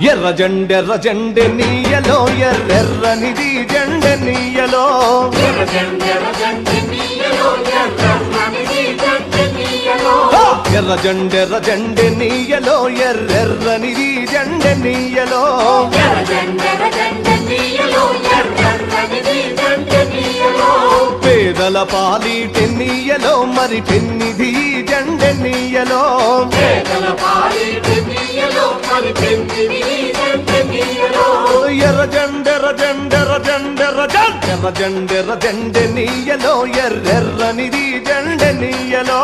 ఎర్ర జెండె నీయలో ఎర్రెర్రనిది జెండె నీయలో ఎర్ర జెండె నీయలో ఎర్రెర్రనిది జెండె నీయలో పేదల పాలిటి నీయలో మరి పెన్నిది జెండె నీయలో ఎర్ర జెండె నీయలో ఎర్రెర్రనిది జెండె నీయలో